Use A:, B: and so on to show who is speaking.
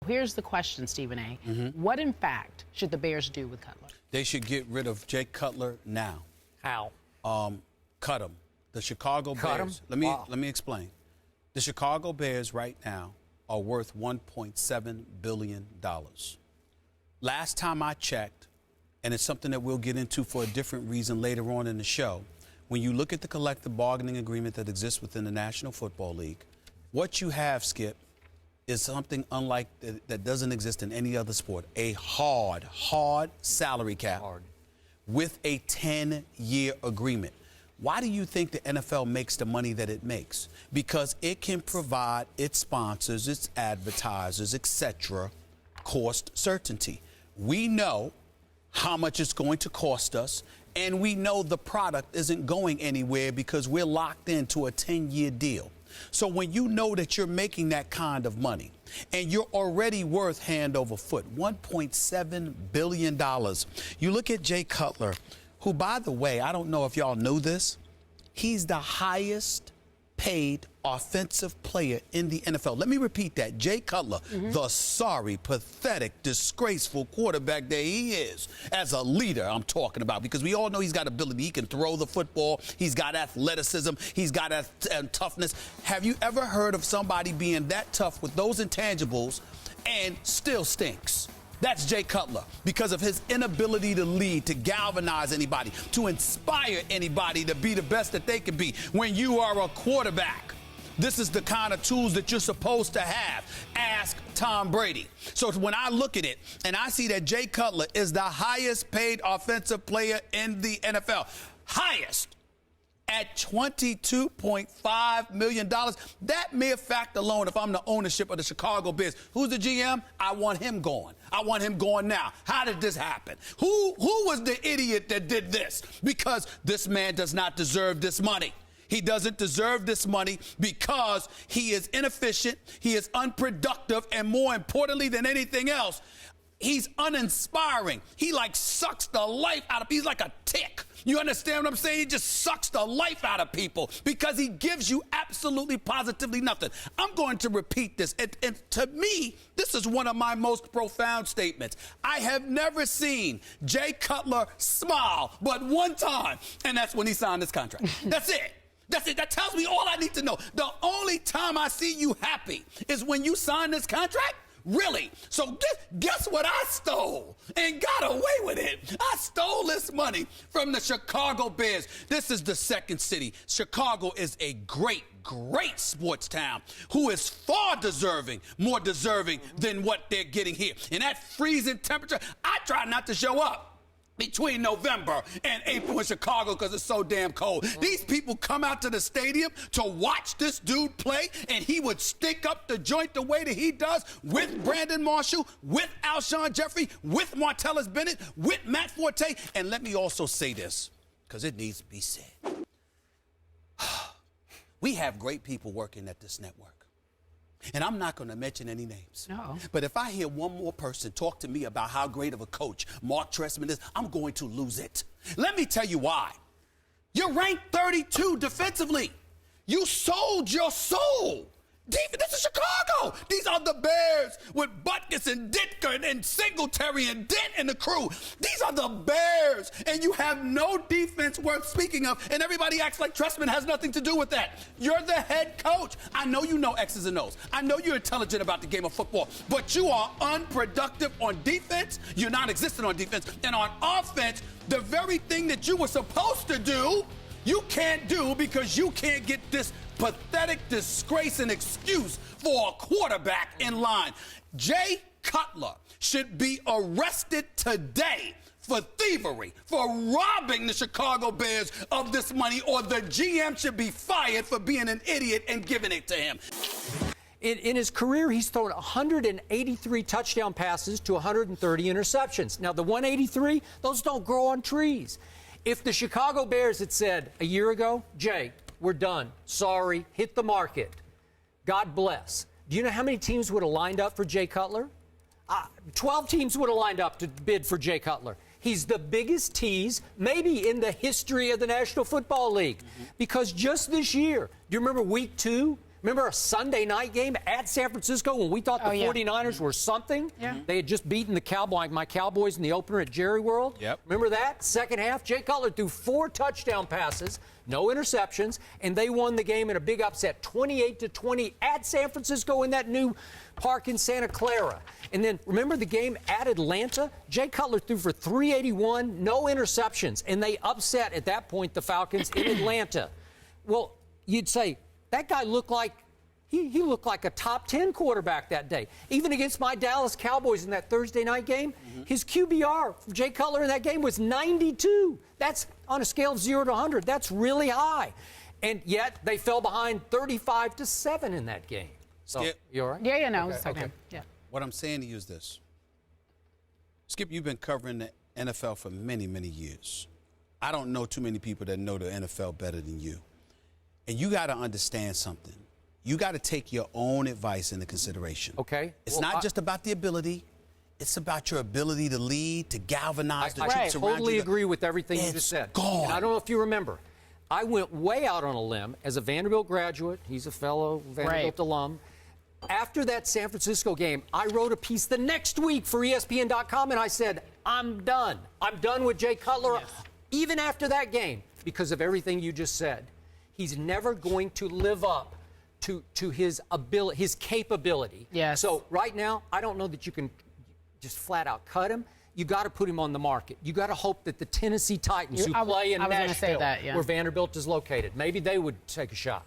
A: Here's the question, Stephen A. What, in fact, should the Bears do with Cutler?
B: They should get rid of Jay Cutler now.
C: How?
B: Cut him. The Chicago Bears. Let me explain. The Chicago Bears right now are worth $1.7 billion. Last time I checked, and it's something that we'll get into for a different reason later on in the show, when you look at the collective bargaining agreement that exists within the National Football League, what you have, Skip, is something unlike that doesn't exist in any other sport. A hard salary cap with a 10-year agreement. Why do you think the NFL makes the money that it makes? Because it can provide its sponsors, its advertisers, etc., cost certainty. We know how much it's going to cost us, and we know the product isn't going anywhere because we're locked into a 10-year deal. So when you know that you're making that kind of money and you're already worth hand over foot, $1.7 billion, you look at Jay Cutler, who, by the way, I don't know if y'all knew this, he's the highest paid offensive player in the NFL. Let me repeat that. Jay Cutler, the sorry, pathetic, disgraceful quarterback that he is, as a leader I'm talking about, because we all know he's got ability. He can throw the football. He's got athleticism. He's got toughness. Have you ever heard of somebody being that tough with those intangibles and still stinks? That's Jay Cutler, because of his inability to lead, to galvanize anybody, to inspire anybody to be the best that they can be. When you are a quarterback, this is the kind of tools that you're supposed to have. Ask Tom Brady. So when I look at it and I see that Jay Cutler is the highest paid offensive player in the NFL, highest, at $22.5 million. That mere fact alone, if I'm the ownership of the Chicago Bears, who's the GM? I want him going. I want him going now. How did this happen? Who was the idiot that did this? Because this man does not deserve this money. He doesn't deserve this money because he is inefficient, he is unproductive, and more importantly than anything else, he's uninspiring. He sucks the life out of people. He's like a tick. You understand what I'm saying? He just sucks the life out of people because he gives you absolutely positively nothing. I'm going to repeat this. And to me, this is one of my most profound statements. I have never seen Jay Cutler smile but one time, and that's when he signed this contract. That's it. That's it. That tells me all I need to know. The only time I see you happy is when you sign this contract. Really? So guess what I stole and got away with it? I stole this money from the Chicago Bears. This is the second city. Chicago is a great sports town who is far deserving, more deserving than what they're getting here. In that freezing temperature, I try not to show up between November and April in Chicago because it's so damn cold. These people come out to the stadium to watch this dude play, and he would stick up the joint the way that he does with Brandon Marshall, with Alshon Jeffrey, with Martellus Bennett, with Matt Forte. And let me also say this, because it needs to be said. We have great people working at this network. And I'm not going to mention any names.
A: No.
B: But if I hear one more person talk to me about how great of a coach Mark Trestman is, I'm going to lose it. Let me tell you why. You're ranked 32 defensively. You sold your soul. This is Chicago. These are the Bears with Butkus and Ditka and Singletary and Dent and the crew. These are the Bears, and you have no defense worth speaking of, and everybody acts like Trestman has nothing to do with that. You're the head coach. I know you know X's and O's. I know you're intelligent about the game of football, but you are unproductive on defense. You're non-existent on defense. And on offense, the very thing that you were supposed to do, you can't do because you can't get this pathetic disgrace and excuse for a quarterback in line. Jay Cutler should be arrested today for thievery, for robbing the Chicago Bears of this money, or the GM should be fired for being an idiot and giving it to him.
C: In his career, he's thrown 183 touchdown passes to 130 interceptions. Now, the 183, those don't grow on trees. If the Chicago Bears had said a year ago, Jay, we're done. Sorry, hit the market. God bless. Do you know how many teams would have lined up for Jay Cutler? 12 teams would have lined up to bid for Jay Cutler. He's the biggest tease maybe in the history of the National Football League. Because just this year, do you remember week 2 Remember a Sunday night game at San Francisco when we thought the 49ers were something?
A: Yeah.
C: They had just beaten my Cowboys in the opener at Jerry World.
B: Yep.
C: Remember that? Second half, Jay Cutler threw 4 touchdown passes, no interceptions, and they won the game in a big upset, 28-20 at San Francisco in that new park in Santa Clara. And then remember the game at Atlanta? Jay Cutler threw for 381, no interceptions, and they upset at that point the Falcons in Atlanta. Well, you'd say that guy looked like he looked like a top 10 quarterback that day. Even against my Dallas Cowboys in that Thursday night game, his QBR for Jay Cutler in that game was 92. That's on a scale of 0 to 100. That's really high. And yet they fell behind 35-7 in that game. So,
B: Skip.
C: you all right?
A: Yeah, no.
C: Okay,
A: It's okay.
C: okay.
A: Yeah.
B: What I'm saying to you is this. Skip, you've been covering the NFL for many, many years. I don't know too many people that know the NFL better than you. And you got to understand something. You got to take your own advice into consideration.
C: Okay.
B: It's not just about the ability. It's about your ability to lead, to galvanize the
C: I
B: troops around you.
C: totally agree with everything you just said.
B: Gone.
C: And I don't know if you remember. I went way out on a limb as a Vanderbilt graduate. He's a fellow Vanderbilt alum. After that San Francisco game, I wrote a piece the next week for ESPN.com, and I said, I'm done. I'm done with Jay Cutler. Yes. Even after that game, because of everything you just said. He's never going to live up to his ability, his capability.
A: Yes.
C: So right now, I don't know that you can just flat out cut him. You got to put him on the market. You got to hope that the Tennessee Titans, who play in Nashville, where Vanderbilt is located, maybe they would take a shot.